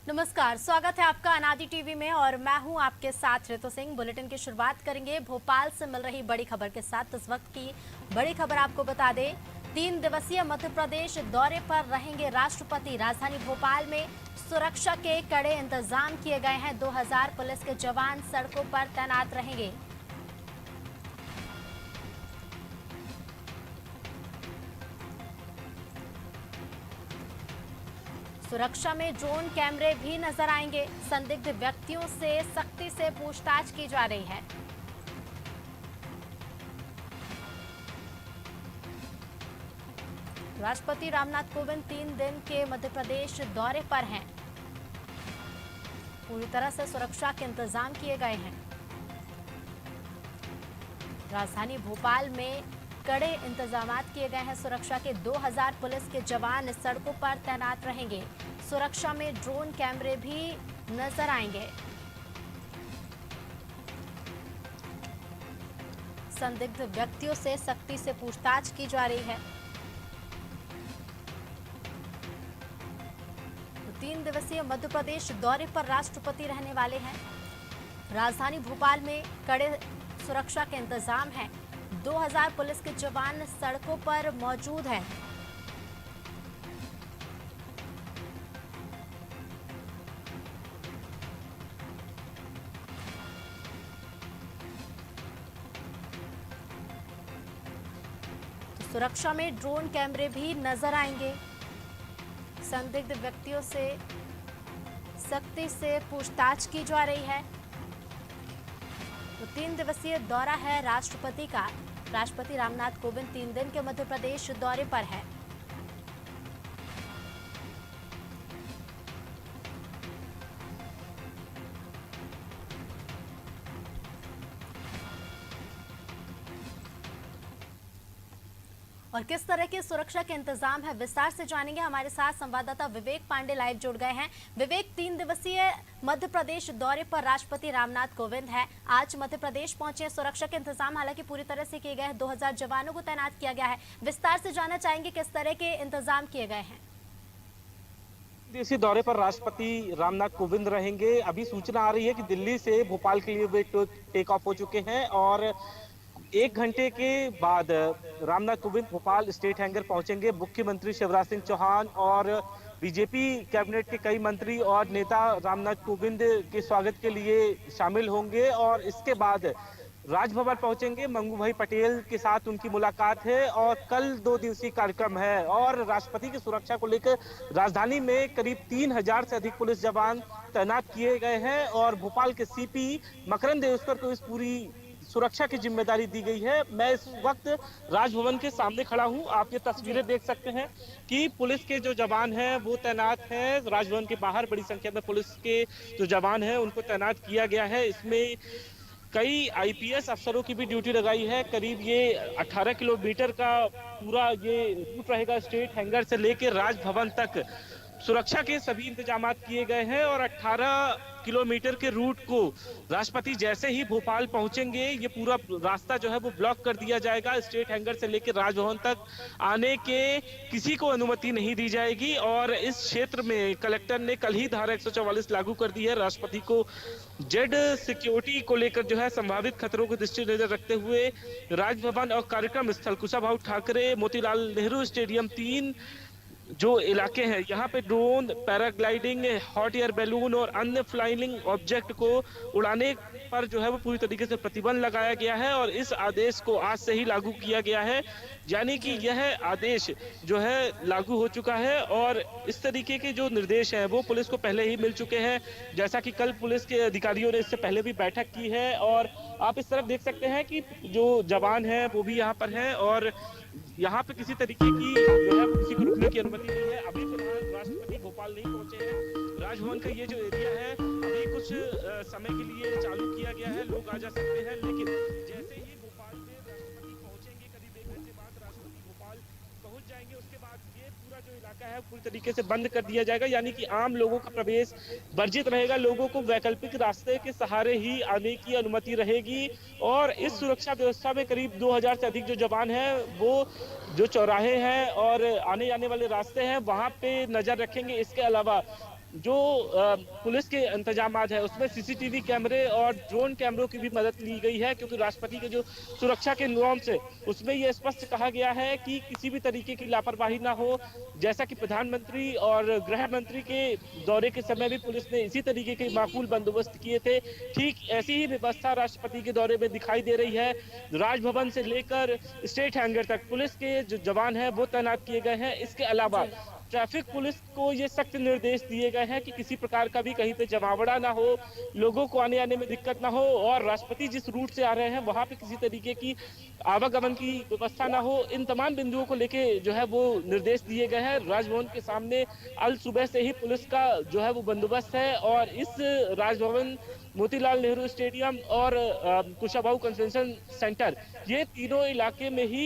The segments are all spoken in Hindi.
नमस्कार, स्वागत है आपका अनादि टीवी में और मैं हूं आपके साथ ऋतु सिंह। बुलेटिन की शुरुआत करेंगे भोपाल से मिल रही बड़ी खबर के साथ। इस वक्त की बड़ी खबर आपको बता दें, 3 दिवसीय मध्य प्रदेश दौरे पर रहेंगे राष्ट्रपति। राजधानी भोपाल में सुरक्षा के कड़े इंतजाम किए गए हैं। 2000 पुलिस के जवान सड़कों पर तैनात रहेंगे। सुरक्षा में ड्रोन कैमरे भी नजर आएंगे। संदिग्ध व्यक्तियों से सख्ती से पूछताछ की जा रही है। राष्ट्रपति रामनाथ कोविंद 3 दिन के मध्य प्रदेश दौरे पर हैं। पूरी तरह से सुरक्षा के इंतजाम किए गए हैं। राजधानी भोपाल में कड़े इंतजाम किए गए हैं। सुरक्षा के 2000 पुलिस के जवान सड़कों पर तैनात रहेंगे। सुरक्षा में ड्रोन कैमरे भी नजर आएंगे। संदिग्ध व्यक्तियों से सख्ती से पूछताछ की जा रही है। तो 3 दिवसीय मध्य प्रदेश दौरे पर राष्ट्रपति रहने वाले हैं। राजधानी भोपाल में कड़े सुरक्षा के इंतजाम हैं। 2000 पुलिस के जवान सड़कों पर मौजूद हैं। तो सुरक्षा में ड्रोन कैमरे भी नजर आएंगे। संदिग्ध व्यक्तियों से सख्ती से पूछताछ की जा रही है। तो 3 दिवसीय दौरा है राष्ट्रपति का। राष्ट्रपति रामनाथ कोविंद 3 दिन के मध्य प्रदेश दौरे पर है। और किस तरह के सुरक्षा के इंतजाम है, विस्तार से जानेंगे। हमारे साथ संवाददाता विवेक पांडे लाइव जुड़ गए हैं। विवेक, 3 दिवसीय मध्य प्रदेश दौरे पर राष्ट्रपति रामनाथ कोविंद है। आज मध्य प्रदेश पहुंचे। सुरक्षा के इंतजाम हालांकि पूरी तरह से किए गए हैं। 2000 जवानों को तैनात किया गया है। विस्तार से जानना चाहेंगे किस तरह के इंतजाम किए गए हैं। देशी दौरे पर राष्ट्रपति रामनाथ कोविंद रहेंगे। अभी सूचना आ रही है कि दिल्ली से भोपाल के लिए वे टेक ऑफ हो चुके हैं और 1 घंटे के बाद रामनाथ कोविंद भोपाल स्टेट हैंगर पहुंचेंगे। मुख्यमंत्री शिवराज सिंह चौहान और बीजेपी कैबिनेट के कई मंत्री और नेता रामनाथ कोविंद के स्वागत के लिए शामिल होंगे और इसके बाद राजभवन पहुंचेंगे। मंगू भाई पटेल के साथ उनकी मुलाकात है और कल 2 दिवसीय कार्यक्रम है और राष्ट्रपति की सुरक्षा को लेकर राजधानी में करीब 3000 से अधिक पुलिस जवान तैनात किए गए हैं और भोपाल के सीपी मकरंद देवस्कर को इस पूरी सुरक्षा की जिम्मेदारी दी गई है। मैं इस वक्त राजभवन के सामने खड़ा हूं। आप ये तस्वीरें देख सकते हैं कि पुलिस के जो जवान हैं वो तैनात हैं। राजभवन के बाहर बड़ी संख्या में पुलिस के जो जवान हैं उनको तैनात किया गया है। इसमें कई आईपीएस अफसरों की भी ड्यूटी लगाई है। करीब ये 18 किलोमीटर का पूरा ये रूट रहेगा। स्टेट हैंगर से लेकर राजभवन तक सुरक्षा के सभी इंतजाम किए गए हैं और 18 किलोमीटर के रूट को राष्ट्रपति जैसे ही भोपाल पहुंचेंगे ये पूरा रास्ता जो है वो ब्लॉक कर दिया जाएगा। स्टेट हैंगर से लेकर राजभवन तक आने के किसी को अनुमति नहीं दी जाएगी और इस क्षेत्र में कलेक्टर ने कल ही धारा 144 लागू कर दी है। राष्ट्रपति को जेड सिक्योरिटी को लेकर जो है संभावित खतरों को दृष्टिनजर रखते हुए राजभवन और कार्यक्रम स्थल कुशाभाऊ ठाकरे मोतीलाल नेहरू स्टेडियम 3 जो इलाके हैं यहाँ पे drone, paragliding, hot air balloon और अन्य फ्लाइंग ऑब्जेक्ट को उड़ाने पर जो है वो पूरी तरीके से प्रतिबंध लगाया गया है और इस आदेश को आज से ही लागू किया गया है। यानी कि यह आदेश जो है लागू हो चुका है और इस तरीके के जो निर्देश हैं वो पुलिस को पहले ही मिल चुके हैं। जैसा कि कल पुलिस के अधिकारियों ने इससे पहले भी बैठक की है और आप इस तरफ देख सकते हैं कि जो जवान हैं वो भी यहाँ पर हैं और यहाँ पे किसी तरीके की जो है किसी को रुकने की अनुमति नहीं है। अभी फिलहाल राष्ट्रपति भोपाल नहीं पहुंचे हैं। राजभवन का ये जो एरिया है अभी कुछ समय के लिए चालू किया गया है, लोग आ जा सकते हैं, लेकिन जैसे ही भोपाल में राष्ट्रपति पहुंचेंगे करीब 1 घंटे बाद राष्ट्रपति भोपाल पहुंच जाएंगे उसके बाद ये पूरा जो इलाका है पूरी तरीके से बंद कर दिया जाएगा। यानी कि आम लोगों का प्रवेश वर्जित रहेगा। लोगों को वैकल्पिक रास्ते के सहारे ही आने की अनुमति रहेगी और इस सुरक्षा व्यवस्था में करीब 2000 से अधिक जो जवान हैं वो जो चौराहे हैं और आने जाने वाले रास्ते हैं वहां पे नजर रखेंगे। इसके अलावा जो पुलिस के इंतजामात है उसमें सीसीटीवी कैमरे और ड्रोन कैमरों की भी मदद ली गई है, क्योंकि राष्ट्रपति के जो सुरक्षा के नॉर्म्स है उसमें ये स्पष्ट कहा गया है कि किसी भी तरीके की लापरवाही ना हो। जैसा कि प्रधानमंत्री और गृह मंत्री के दौरे के समय भी पुलिस ने इसी तरीके के माकूल बंदोबस्त किए थे, ठीक ऐसी ही व्यवस्था राष्ट्रपति के दौरे में दिखाई दे रही है। राजभवन से लेकर स्टेट हैंगर तक पुलिस के जो जवान हैं वो तैनात किए गए हैं। इसके अलावा जी ट्रैफिक पुलिस को ये सख्त निर्देश दिए गए हैं कि किसी प्रकार का भी कहीं पे जमावड़ा ना हो, लोगों को आने आने में दिक्कत ना हो, और राष्ट्रपति जिस रूट से आ रहे हैं वहां पे किसी तरीके की आवागमन की व्यवस्था ना हो। इन तमाम बिंदुओं को लेके जो है वो निर्देश दिए गए हैं। राजभवन के सामने अल सुबह से ही पुलिस का जो है वो बंदोबस्त है, और इस राजभवन, मोतीलाल नेहरू स्टेडियम और कुशाभाऊ कन्वेंशन सेंटर, ये तीनों इलाके में ही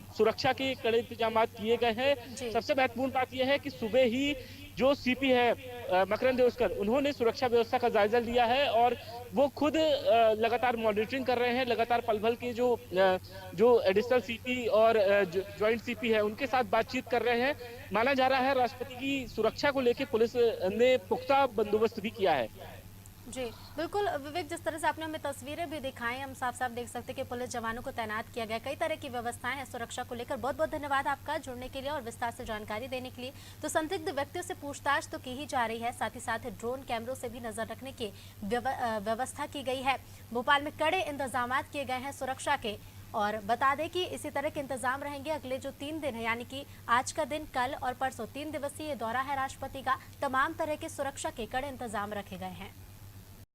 सुरक्षा के कड़े इंतजाम किए गए हैं। जी सबसे महत्वपूर्ण बात यह है कि सुबह ही जो सीपी है मकरंद देउस्कर, उन्होंने सुरक्षा व्यवस्था का जायजा लिया है और वो खुद लगातार मॉनिटरिंग कर रहे हैं। लगातार पल भल के जो एडिशनल सीपी और ज्वाइंट सीपी है उनके साथ बातचीत कर रहे हैं। माना जा रहा है राष्ट्रपति की सुरक्षा को लेकर पुलिस ने पुख्ता बंदोबस्त भी किया है। जी बिल्कुल विवेक, जिस तरह से आपने हमें तस्वीरें भी दिखाई, हम साफ साफ देख सकते हैं कि पुलिस जवानों को तैनात किया गया, कई तरह की व्यवस्थाएं हैं सुरक्षा को लेकर। बहुत बहुत धन्यवाद आपका जुड़ने के लिए और विस्तार से जानकारी देने के लिए। तो संदिग्ध व्यक्तियों से पूछताछ तो की ही जा रही है, साथ ही साथ ड्रोन कैमरों से भी नजर रखने की व्यवस्था की गई है। भोपाल में कड़े इंतजाम किए गए हैं सुरक्षा के, और बता दें कि इसी तरह के इंतजाम रहेंगे अगले जो 3 दिन है, यानी कि आज का दिन, कल और परसों 3 दिवसीय दौरा है राष्ट्रपति का। तमाम तरह के सुरक्षा के कड़े इंतजाम रखे गए हैं।